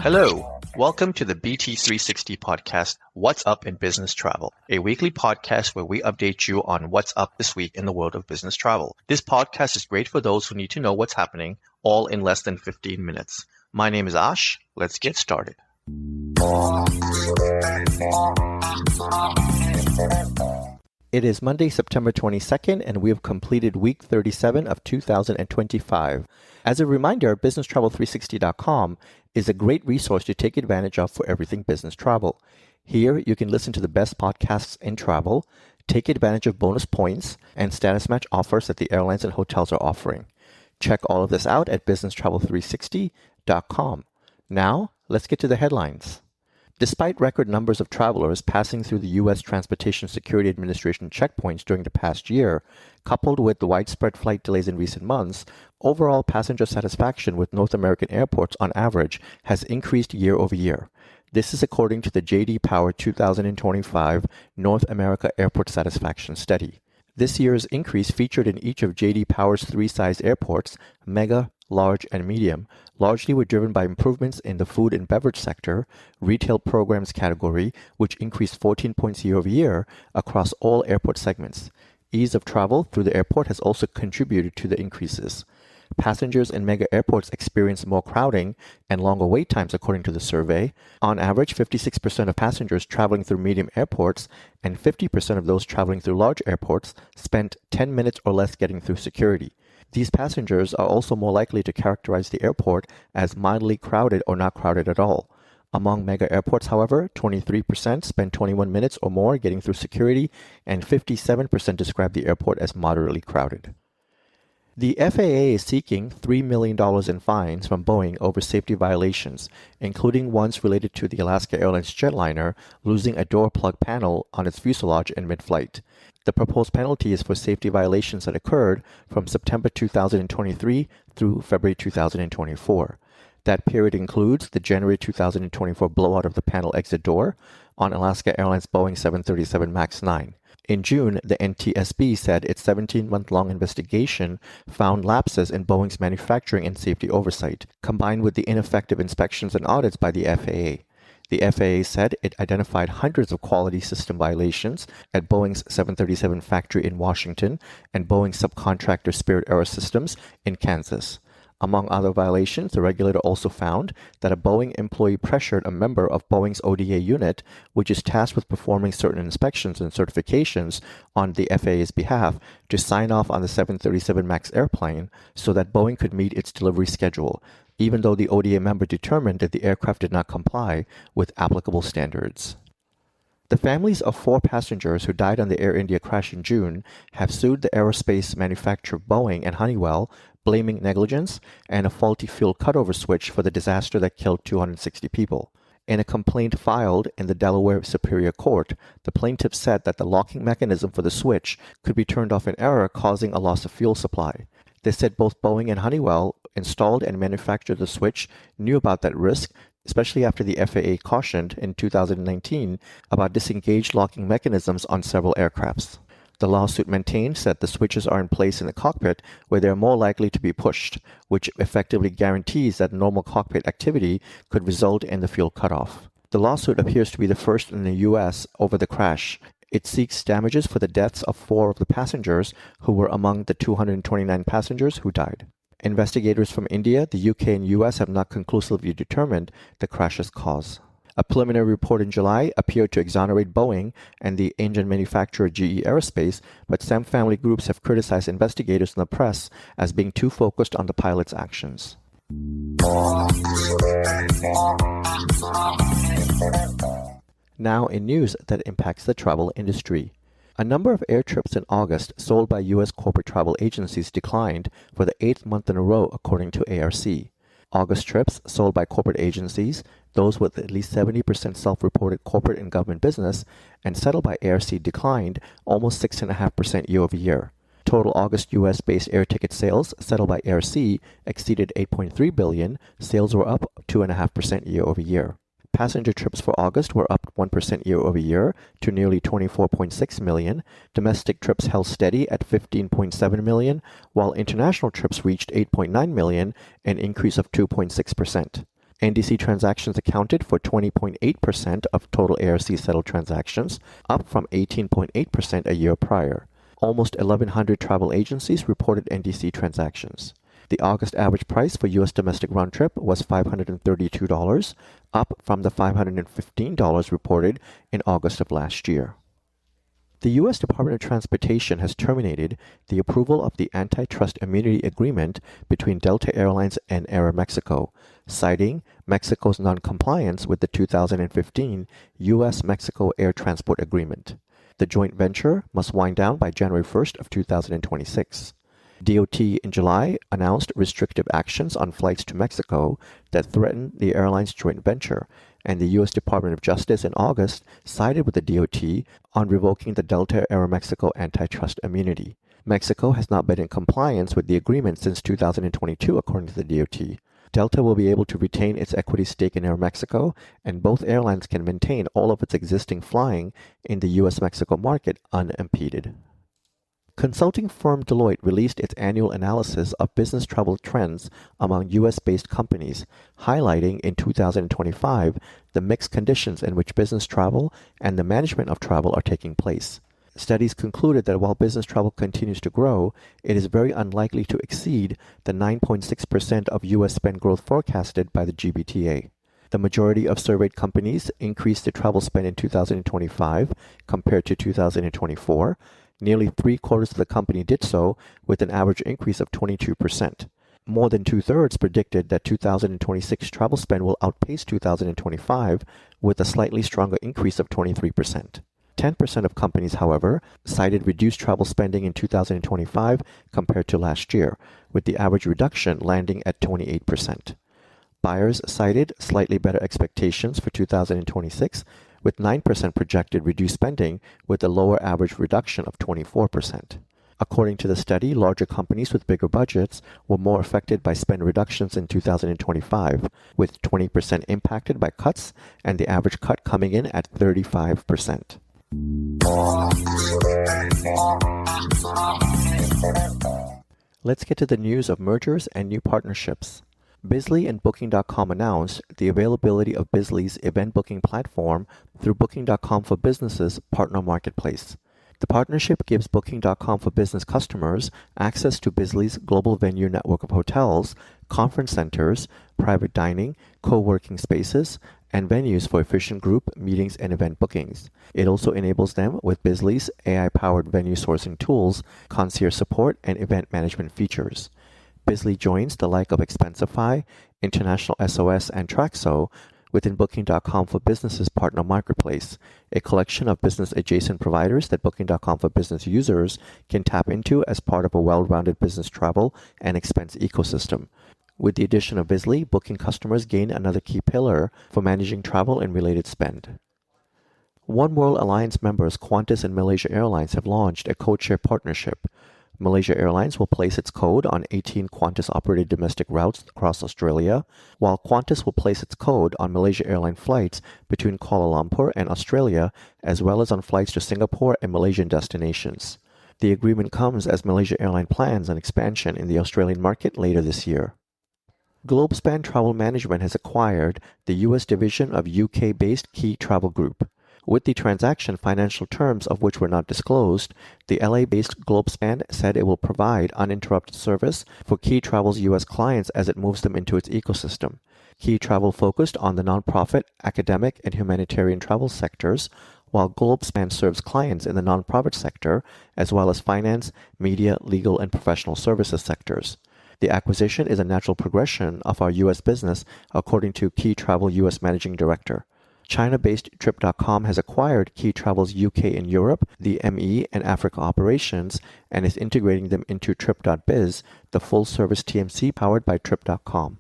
Hello, welcome to the BT360 podcast, What's Up in Business Travel, a weekly podcast where we update you on what's up this week in the world of business travel. This podcast is great for those who need to know what's happening, all in less than 15 minutes. My name is Ash. Let's get started. It is Monday, September 22nd, and we have completed week 37 of 2025. As a reminder, BusinessTravel360.com is a great resource to take advantage of for everything business travel. Here, you can listen to the best podcasts in travel, take advantage of bonus points, and status match offers that the airlines and hotels are offering. Check all of this out at BusinessTravel360.com. Now, let's get to the headlines. Despite record numbers of travelers passing through the U.S. Transportation Security Administration checkpoints during the past year, coupled with the widespread flight delays in recent months, overall passenger satisfaction with North American airports on average has increased year over year. This is according to the J.D. Power 2025 North America Airport Satisfaction Study. This year's increase featured in each of J.D. Power's three sized airports, mega, large, and medium, largely were driven by improvements in the food and beverage sector, retail programs category, which increased 14 points year over year across all airport segments. Ease of travel through the airport has also contributed to the increases. Passengers in mega airports experience more crowding and longer wait times according to the survey. On average, 56% of passengers traveling through medium airports and 50% of those traveling through large airports spent 10 minutes or less getting through security. These passengers are also more likely to characterize the airport as mildly crowded or not crowded at all. Among mega airports, however, 23% spent 21 minutes or more getting through security, and 57% describe the airport as moderately crowded. The FAA is seeking $3 million in fines from Boeing over safety violations, including ones related to the Alaska Airlines jetliner losing a door plug panel on its fuselage in mid-flight. The proposed penalty is for safety violations that occurred from September 2023 through February 2024. That period includes the January 2024 blowout of the panel exit door on Alaska Airlines Boeing 737 MAX 9. In June, the NTSB said its 17-month-long investigation found lapses in Boeing's manufacturing and safety oversight, combined with the ineffective inspections and audits by the FAA. The FAA said it identified hundreds of quality system violations at Boeing's 737 factory in Washington and Boeing's subcontractor Spirit AeroSystems in Kansas. Among other violations, the regulator also found that a Boeing employee pressured a member of Boeing's ODA unit, which is tasked with performing certain inspections and certifications on the FAA's behalf, to sign off on the 737 MAX airplane so that Boeing could meet its delivery schedule, even though the ODA member determined that the aircraft did not comply with applicable standards. The families of 4 passengers who died on the Air India crash in June have sued the aerospace manufacturer Boeing and Honeywell, blaming negligence and a faulty fuel cutover switch for the disaster that killed 260 people. In a complaint filed in the Delaware Superior Court, the plaintiff said that the locking mechanism for the switch could be turned off in error, causing a loss of fuel supply. They said both Boeing and Honeywell installed and manufactured the switch knew about that risk, especially after the FAA cautioned in 2019 about disengaged locking mechanisms on several aircrafts. The lawsuit maintains that the switches are in place in the cockpit where they are more likely to be pushed, which effectively guarantees that normal cockpit activity could result in the fuel cutoff. The lawsuit appears to be the first in the U.S. over the crash. It seeks damages for the deaths of 4 of the passengers who were among the 229 passengers who died. Investigators from India, the UK, and US have not conclusively determined the crash's cause. A preliminary report in July appeared to exonerate Boeing and the engine manufacturer GE Aerospace, but some family groups have criticized investigators in the press as being too focused on the pilot's actions. Now in news that impacts the travel industry. A number of air trips in August sold by U.S. corporate travel agencies declined for the 8th month in a row, according to ARC. August trips sold by corporate agencies, those with at least 70% self-reported corporate and government business, and settled by ARC declined almost 6.5% year over year. Total August U.S.-based air ticket sales settled by AirC exceeded 8.3 billion. Sales were up 2.5% year-over-year. Passenger trips for August were up 1% year-over-year to nearly 24.6 million. Domestic trips held steady at 15.7 million, while international trips reached 8.9 million, an increase of 2.6%. NDC transactions accounted for 20.8% of total AirC settled transactions, up from 18.8% a year prior. Almost 1,100 travel agencies reported NDC transactions. The August average price for U.S. domestic round trip was $532, up from the $515 reported in August of last year. The U.S. Department of Transportation has terminated the approval of the antitrust immunity agreement between Delta Airlines and Aeromexico, citing Mexico's noncompliance with the 2015 U.S.-Mexico Air Transport Agreement. The joint venture must wind down by January 1st of 2026. DOT in July announced restrictive actions on flights to Mexico that threatened the airline's joint venture, and the U.S. Department of Justice in August sided with the DOT on revoking the Delta Aeromexico antitrust immunity. Mexico has not been in compliance with the agreement since 2022, according to the DOT. Delta will be able to retain its equity stake in Aeromexico, and both airlines can maintain all of its existing flying in the U.S.-Mexico market unimpeded. Consulting firm Deloitte released its annual analysis of business travel trends among U.S.-based companies, highlighting in 2025 the mixed conditions in which business travel and the management of travel are taking place. Studies concluded that while business travel continues to grow, it is very unlikely to exceed the 9.6% of U.S. spend growth forecasted by the GBTA. The majority of surveyed companies increased their travel spend in 2025 compared to 2024. Nearly three-quarters of the company did so, with an average increase of 22%. More than two-thirds predicted that 2026 travel spend will outpace 2025, with a slightly stronger increase of 23%. 10% of companies, however, cited reduced travel spending in 2025 compared to last year, with the average reduction landing at 28%. Buyers cited slightly better expectations for 2026, with 9% projected reduced spending, with a lower average reduction of 24%. According to the study, larger companies with bigger budgets were more affected by spend reductions in 2025, with 20% impacted by cuts and the average cut coming in at 35%. Let's get to the news of mergers and new partnerships. Bizly and Booking.com announced the availability of Bizly's event booking platform through Booking.com for Business's partner marketplace. The partnership gives Booking.com for Business customers access to Bizly's global venue network of hotels, conference centers, private dining, co-working spaces, and venues for efficient group meetings and event bookings. It also enables them with Bizly's AI-powered venue sourcing tools, concierge support, and event management features. Bizly joins the like of Expensify, International SOS, and Traxo within Booking.com for Business's partner marketplace, a collection of business-adjacent providers that Booking.com for Business users can tap into as part of a well-rounded business travel and expense ecosystem. With the addition of Bizly, Booking customers gain another key pillar for managing travel and related spend. One World Alliance members Qantas and Malaysia Airlines have launched a codeshare partnership. Malaysia Airlines will place its code on 18 Qantas-operated domestic routes across Australia, while Qantas will place its code on Malaysia Airline flights between Kuala Lumpur and Australia, as well as on flights to Singapore and Malaysian destinations. The agreement comes as Malaysia Airline plans an expansion in the Australian market later this year. Globespan Travel Management has acquired the U.S. division of UK-based Key Travel Group. With the transaction, financial terms of which were not disclosed, the LA-based Globespan said it will provide uninterrupted service for Key Travel's U.S. clients as it moves them into its ecosystem. Key Travel focused on the nonprofit, academic, and humanitarian travel sectors, while Globespan serves clients in the nonprofit sector, as well as finance, media, legal, and professional services sectors. The acquisition is a natural progression of our U.S. business, according to Key Travel U.S. Managing Director. China-based Trip.com has acquired Key Travel's UK and Europe, the ME, and Africa operations and is integrating them into Trip.biz, the full-service TMC powered by Trip.com.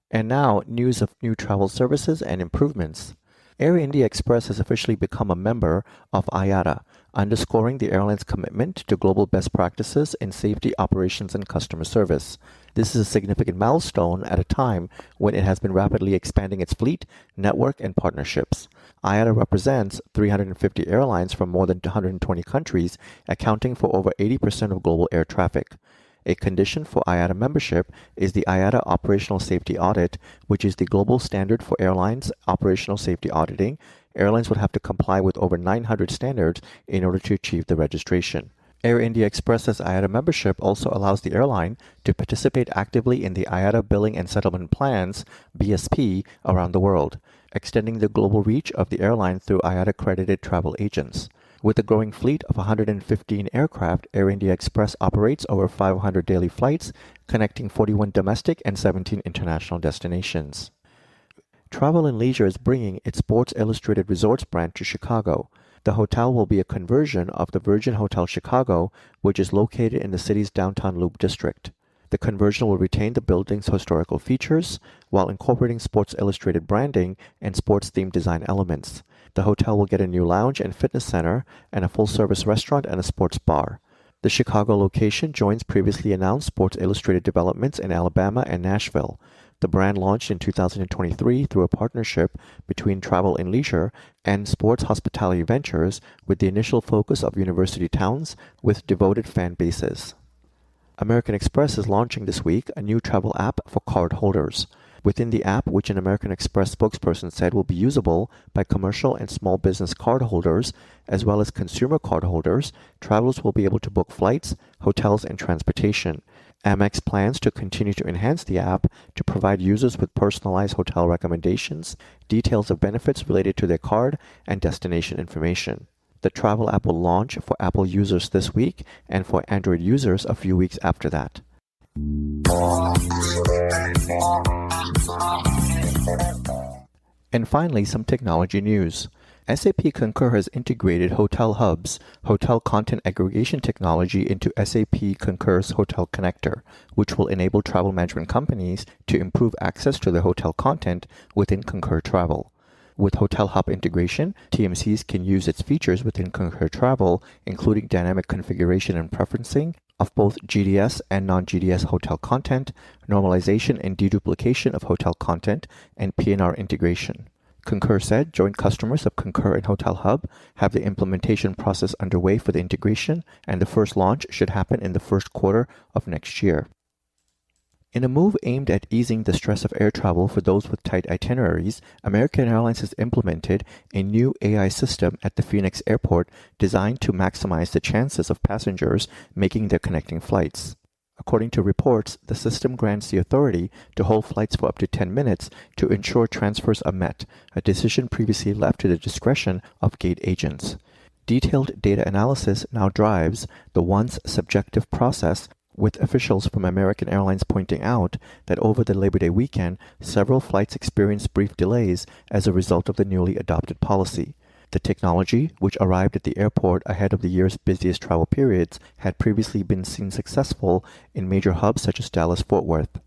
And now, news of new travel services and improvements. Air India Express has officially become a member of IATA, underscoring the airline's commitment to global best practices in safety, operations, and customer service. This is a significant milestone at a time when it has been rapidly expanding its fleet, network, and partnerships. IATA represents 350 airlines from more than 120 countries, accounting for over 80% of global air traffic. A condition for IATA membership is the IATA Operational Safety Audit, which is the global standard for airlines operational safety auditing. Airlines would have to comply with over 900 standards in order to achieve the registration. Air India Express's IATA membership also allows the airline to participate actively in the IATA Billing and Settlement Plans, BSP, around the world, extending the global reach of the airline through IATA-accredited travel agents. With a growing fleet of 115 aircraft, Air India Express operates over 500 daily flights, connecting 41 domestic and 17 international destinations. Travel + Leisure is bringing its Sports Illustrated Resorts brand to Chicago. The hotel will be a conversion of the Virgin Hotel Chicago, which is located in the city's downtown Loop district. The conversion will retain the building's historical features while incorporating Sports Illustrated branding and sports-themed design elements. The hotel will get a new lounge and fitness center and a full-service restaurant and a sports bar. The Chicago location joins previously announced Sports Illustrated developments in Alabama and Nashville. The brand launched in 2023 through a partnership between Travel + Leisure and Sports Hospitality Ventures, with the initial focus of university towns with devoted fan bases. American Express is launching this week a new travel app for card holders. Within the app, which an American Express spokesperson said will be usable by commercial and small business card holders, as well as consumer card holders, travelers will be able to book flights, hotels, and transportation. Amex plans to continue to enhance the app to provide users with personalized hotel recommendations, details of benefits related to their card, and destination information. The travel app will launch for Apple users this week and for Android users a few weeks after that. And finally, some technology news. SAP Concur has integrated Hotel Hub's hotel content aggregation technology into SAP Concur's Hotel Connector, which will enable travel management companies to improve access to their hotel content within Concur Travel. With Hotel Hub integration, TMCs can use its features within Concur Travel, including dynamic configuration and preferencing of both GDS and non-GDS hotel content, normalization and deduplication of hotel content, and PNR integration. Concur said joint customers of Concur and Hotel Hub have the implementation process underway for the integration, and the first launch should happen in the first quarter of next year. In a move aimed at easing the stress of air travel for those with tight itineraries, American Airlines has implemented a new AI system at the Phoenix Airport designed to maximize the chances of passengers making their connecting flights. According to reports, the system grants the authority to hold flights for up to 10 minutes to ensure transfers are met, a decision previously left to the discretion of gate agents. Detailed data analysis now drives the once subjective process, with officials from American Airlines pointing out that over the Labor Day weekend, several flights experienced brief delays as a result of the newly adopted policy. The technology, which arrived at the airport ahead of the year's busiest travel periods, had previously been seen successful in major hubs such as Dallas-Fort Worth.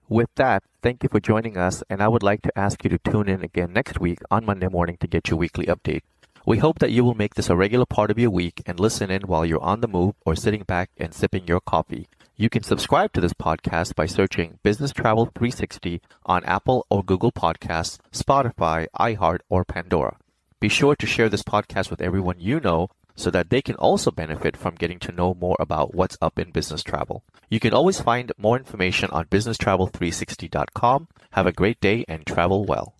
With that, thank you for joining us, and I would like to ask you to tune in again next week on Monday morning to get your weekly update. We hope that you will make this a regular part of your week and listen in while you're on the move or sitting back and sipping your coffee. You can subscribe to this podcast by searching Business Travel 360 on Apple or Google Podcasts, Spotify, iHeart, or Pandora. Be sure to share this podcast with everyone you know so that they can also benefit from getting to know more about what's up in business travel. You can always find more information on businesstravel360.com. Have a great day and travel well.